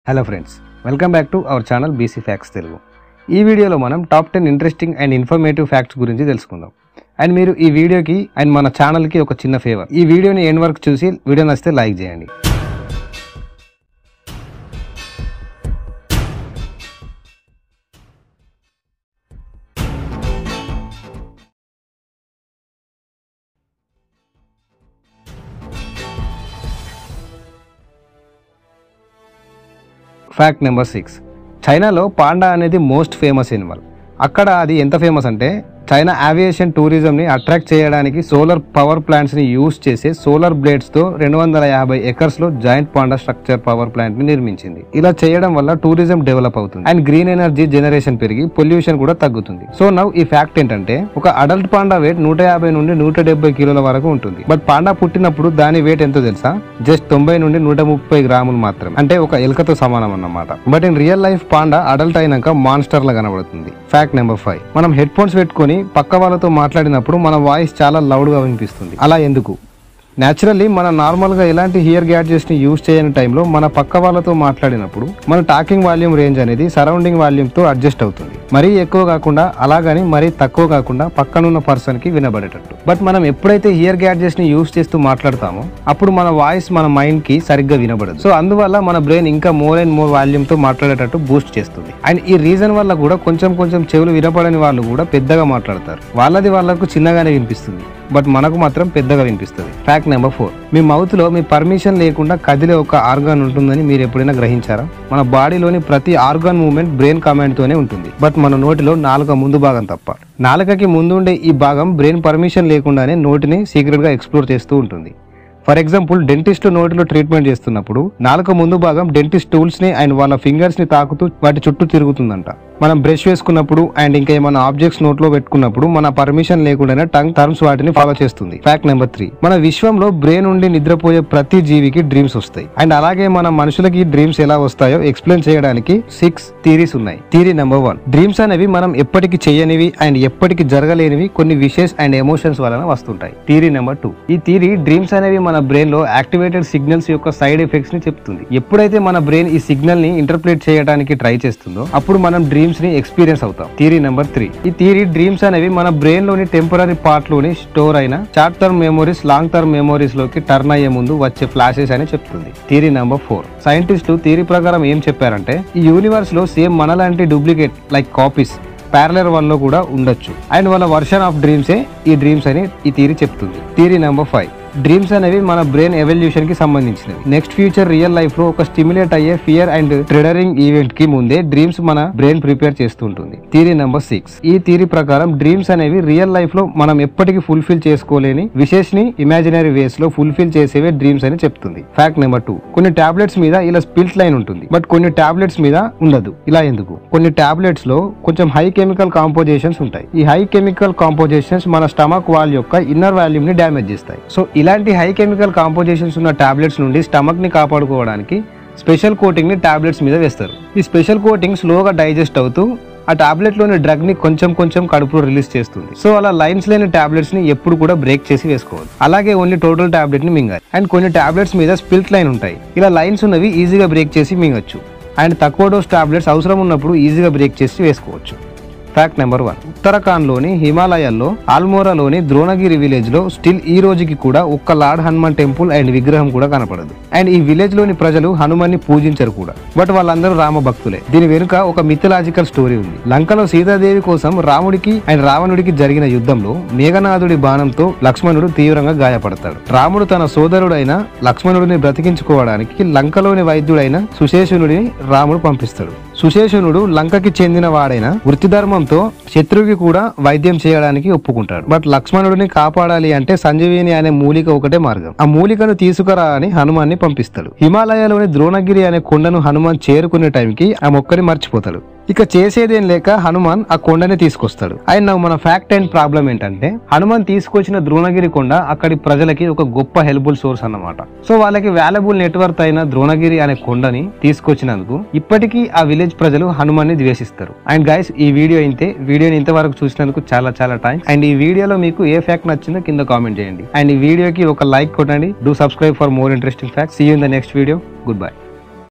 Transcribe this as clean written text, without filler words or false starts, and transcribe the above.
Hello friends, welcome back to our channel BC facts Telugu. ఈ వీడియోలో మనం top 10 interesting and informative facts గురించి తెలుసుకుందాం. అండ్ మీరు ఈ వీడియోకి అండ్ మన ఛానల్కి ఒక చిన్న ఫేవర్, ఈ వీడియోని ఎండ్ వరకు చూసి వీడియో నచ్చితే లైక్ చేయండి. Fact number 6. చైనాలో పాండా అనేది మోస్ట్ ఫేమస్ ఎనిమల్. అక్కడ అది ఎంత ఫేమస్ అంటే చైనా ఏవియేషన్ టూరిజంని అట్రాక్ట్ చేయడానికి సోలార్ పవర్ ప్లాంట్స్ని యూజ్ చేసే సోలార్ బ్లేడ్స్తో 250 ఎకర్స్లో జాయింట్ పాండా స్ట్రక్చర్ పవర్ ప్లాంట్ని నిర్మించింది. ఇలా చేయడం వల్ల టూరిజం డెవలప్ అవుతుంది అండ్ గ్రీన్ ఎనర్జీ జనరేషన్ పెరిగి పొల్యూషన్ కూడా తగ్గుతుంది. సో నవ్ ఈ ఫ్యాక్ట్ ఏంటంటే ఒక అడల్ట్ పాండా వెయిట్ 150 నుండి 170 కిలోల వరకు ఉంటుంది. బట్ పాండా పుట్టినప్పుడు దాని వెయిట్ ఎంతో తెలుసా? జస్ట్ 90 నుండి 130 గ్రాములు మాత్రమే, అంటే ఒక ఎలుకతో సమానం అన్నమాట. But in real life panda adult అయినాక మాన్స్టర్ లా కనబడుతుంది. Fact number 5. మనం హెడ్ ఫోన్స్ పెట్టుకుని పక్క వాళ్ళతో మాట్లాడినప్పుడు మన వాయిస్ చాలా లౌడ్ గా వినిపిస్తుంది. అలా ఎందుకు? న్యాచురల్లీ మనం నార్మల్గా ఎలాంటి హియర్ గ్యాడ్జెట్స్ని యూజ్ చేయని టైంలో మన పక్క వాళ్ళతో మాట్లాడినప్పుడు మన టాకింగ్ వాల్యూమ్ రేంజ్ అనేది సరౌండింగ్ వాల్యూమ్తో అడ్జస్ట్ అవుతుంది. మరీ ఎక్కువ కాకుండా అలాగని మరీ తక్కువ కాకుండా పక్కనున్న పర్సన్కి వినబడేటట్టు. బట్ మనం ఎప్పుడైతే హియర్ గ్యాడ్జెట్స్ని యూజ్ చేస్తూ మాట్లాడతామో అప్పుడు మన వాయిస్ మన మైండ్కి సరిగ్గా వినబడదు. సో అందువల్ల మన బ్రెయిన్ ఇంకా మోర్ అండ్ మోర్ వాల్యూమ్తో మాట్లాడేటట్టు బూస్ట్ చేస్తుంది. అండ్ ఈ రీజన్ వల్ల కూడా కొంచెం చెవులు వినపడని వాళ్ళు కూడా పెద్దగా మాట్లాడతారు. వాళ్ళకు చిన్నగానే వినిపిస్తుంది, బట్ మనకు మాత్రం పెద్దగా వినిపిస్తుంది. Fact number 4. మీ మౌత్ లో మీ పర్మిషన్ లేకుండా కదిలే ఒక ఆర్గాన్ ఉంటుందని మీరు ఎప్పుడైనా గ్రహించారా? మన బాడీలోని ప్రతి ఆర్గాన్ మూవ్మెంట్ బ్రెయిన్ కమాండ్ తోనే ఉంటుంది. బట్ మన నోటిలో నాలుక ముందు భాగం తప్ప. నాలుకకి ముందుండే ఈ భాగం బ్రెయిన్ పర్మిషన్ లేకుండానే నోటిని సీక్రెట్ గా ఎక్స్ప్లోర్ చేస్తూ ఉంటుంది. ఫర్ ఎగ్జాంపుల్, డెంటిస్ట్ నోటిలో ట్రీట్మెంట్ చేస్తున్నప్పుడు నాలుక ముందు భాగం డెంటిస్ట్ టూల్స్ ని అండ్ వాళ్ళ ఫింగర్స్ ని తాకుతూ వాటి చుట్టూ తిరుగుతుందంట. మనం బ్రష్ వేసుకున్నప్పుడు అండ్ ఇంకా ఏమైనా ఆబ్జెక్ట్స్ నోట్లో పెట్టుకున్నప్పుడు మన పర్మిషన్ లేకుండానే టంగ్ టర్మ్స్ వాటిని ఫాలో చేస్తుంది. Fact number 3. మన విశ్వంలో బ్రెయిన్ నుండి నిద్రపోయే ప్రతి జీవికి డ్రీమ్స్ వస్తాయి. అండ్ అలాగే మన మనుషులకి డ్రీమ్స్ ఎలా వస్తాయో ఎక్స్ప్లెయిన్ చేయడానికి 6 థియరీస్ ఉన్నాయి. Theory number 1. డ్రీమ్స్ అనేవి మనం ఎప్పటికీ చేయనివి అండ్ ఎప్పటికీ జరగలేనివి కొన్ని విషెస్ అండ్ ఎమోషన్స్ వలన వస్తుంటాయి. Theory number 2. ఈ థియరీ డ్రీమ్స్ అనేవి మన బ్రెయిన్ లో యాక్టివేటెడ్ సిగ్నల్స్ యొక్క సైడ్ ఎఫెక్ట్స్ ని చెప్తుంది. ఎప్పుడైతే మన బ్రెయిన్ ఈ సిగ్నల్ ని ఇంటర్ప్రిట్ చేయడానికి ట్రై చేస్తుందో అప్పుడు మనం డ్రీమ్స్ ని ఎక్స్పీరియన్స్ అవుతాం. Theory number 3. ఈ థియరీ డ్రీమ్స్ అనేవి మన బ్రెయిన్ లోని టెంపరీ పార్ట్ లోని స్టోర్ అయిన short term memories long term memories లోకి టర్న్ అయ్యే ముందు వచ్చే ఫ్లాషెస్ అని చెప్తుంది. Theory number 4. సైంటిస్టులు థియరీ ప్రకారం ఏం చెప్పారంటే ఈ యూనివర్స్ లో సేమ్ మనలాంటి duplicate like copies parallel one లో కూడా ఉండొచ్చు అండ్ వాళ్ళ వర్షన్ ఆఫ్ డ్రీమ్సే ఈ డ్రీమ్స్ అని ఈ థియరీ చెప్తుంది. Theory number 5. డ్రీమ్స్ అనేవి మన బ్రెయిన్ ఎవల్యూషన్ కి సంబంధించినవి. నెక్స్ట్ ఫ్యూచర్ రియల్ లైఫ్ లో ఒక స్టిమ్యులేట్ అయ్యే ఫియర్ అండ్ ట్రిగరింగ్ ఈవెంట్ కి ముందే డ్రీమ్స్ మన బ్రెయిన్ ప్రిపేర్ చేస్తుంటుంది. Theory number 6. ఈ థియరీ ప్రకారం డ్రీమ్స్ అనేవి రియల్ లైఫ్ లో మనం ఎప్పటికీ ఫుల్ఫిల్ చేసుకోలేని విషెస్ ని ఇమాజినరీ వేస్ లో ఫుల్ఫిల్ చేసేవే డ్రీమ్స్ అని చెప్తుంది. Fact number 2. కొన్ని టాబ్లెట్స్ మీద ఇలా స్పిల్ట్ లైన్ ఉంటుంది, బట్ కొన్ని టాబ్లెట్స్ మీద ఉండదు. ఇలా ఎందుకు? కొన్ని టాబ్లెట్స్ లో కొంచెం హై కెమికల్ కాంపోజిషన్స్ ఉంటాయి. ఈ హై కెమికల్ కాంపోజిషన్స్ మన స్టమక్ వాల్ యొక్క ఇన్నర్ వాల్యూమ్ ని డ్యామేజ్ చేస్తాయి. సో ఇలాంటి హై కెమికల్ కాంపోజిషన్స్ ఉన్న టాబ్లెట్స్ నుండి స్టమక్ ని కాపాడుకోవడానికి స్పెషల్ కోటింగ్ ని టాబ్లెట్స్ మీద వేస్తారు. ఈ స్పెషల్ కోటింగ్ స్లోగా డైజెస్ట్ అవుతూ ఆ టాబ్లెట్ లోని డ్రగ్ ని కొంచెం కడుపులో రిలీజ్ చేస్తుంది. సో అలా లైన్స్ లేని టాబ్లెట్స్ ని ఎప్పుడు కూడా బ్రేక్ చేసి వేసుకోవాలి. అలాగే ఓన్లీ టోటల్ టాబ్లెట్ ని మింగాలి. అండ్ కొన్ని టాబ్లెట్స్ మీద స్పిల్ట్ లైన్ ఉంటాయి. ఇలా లైన్స్ ఉన్నవి ఈజీగా బ్రేక్ చేసి మింగొచ్చు. అండ్ తక్కువ డోస్ టాబ్లెట్స్ అవసరం ఉన్నప్పుడు ఈజీగా బ్రేక్ చేసి వేసుకోవచ్చు. Fact number 1. ఉత్తరాఖండ్ లోని హిమాలయాల్లో ఆల్మోరాలోని ద్రోణగిరి విలేజ్ లో స్టిల్ ఈ రోజుకి కూడా ఒక్క లార్డ్ హనుమాన్ టెంపుల్ అండ్ విగ్రహం కూడా కనపడదు. అండ్ ఈ విలేజ్ లోని ప్రజలు హనుమాన్ ని పూజించరు కూడా, బట్ వాళ్ళందరూ రామ భక్తులే. దీని వెనుక ఒక మిథలాజికల్ స్టోరీ ఉంది. లంకలో సీతాదేవి కోసం రాముడికి అండ్ రావణుడికి జరిగిన యుద్ధంలో మేఘనాథుడి బాణంతో లక్ష్మణుడు తీవ్రంగా గాయపడతాడు. రాముడు తన సోదరుడైన లక్ష్మణుడిని బ్రతికించుకోవడానికి లంకలోని వైద్యుడైన సుశేషునుడిని రాముడు పంపిస్తాడు. సుశేషునుడు లంకకి చెందిన వాడైన వృత్తిధర్మంతో శత్రువుకి కూడా వైద్యం చేయడానికి ఒప్పుకుంటాడు. బట్ లక్ష్మణుడిని కాపాడాలి అంటే సంజీవిని అనే మూలిక ఒకటే మార్గం. ఆ మూలికను తీసుకురా అని హనుమాన్ని పంపిస్తాడు. హిమాలయాలోని ద్రోణగిరి అనే కొండను హనుమాన్ చేరుకునే టైంకి ఆ మొక్కని మర్చిపోతాడు. ఇక చేసేదేం లేక హనుమాన్ ఆ కొండని తీసుకొస్తాడు. అండ్ మన ఫ్యాక్ట్ అండ్ ప్రాబ్లం ఏంటంటే హనుమాన్ తీసుకొచ్చిన ద్రోణగిరి కొండ అక్కడి ప్రజలకి ఒక గొప్ప హెల్ప్ఫుల్ సోర్స్ అన్నమాట. సో వాళ్ళకి వాల్యుబుల్ నెట్వర్క్ అయిన ద్రోణగిరి అనే కొండని తీసుకొచ్చినందుకు ఇప్పటికీ ఆ విలేజ్ ప్రజలు హనుమాన్ ని ద్వేషిస్తారు. అండ్ గైస్, ఈ వీడియోని ఇంతవరకు చూసినందుకు చాలా థ్యాంక్స్. అండ్ ఈ వీడియోలో మీకు ఏ ఫ్యాక్ట్ నచ్చిందో కింద కామెంట్ చేయండి. అండ్ ఈ వీడియోకి ఒక లైక్ కొట్టండి. Do subscribe for more interesting facts. See you in the next video. Good bye.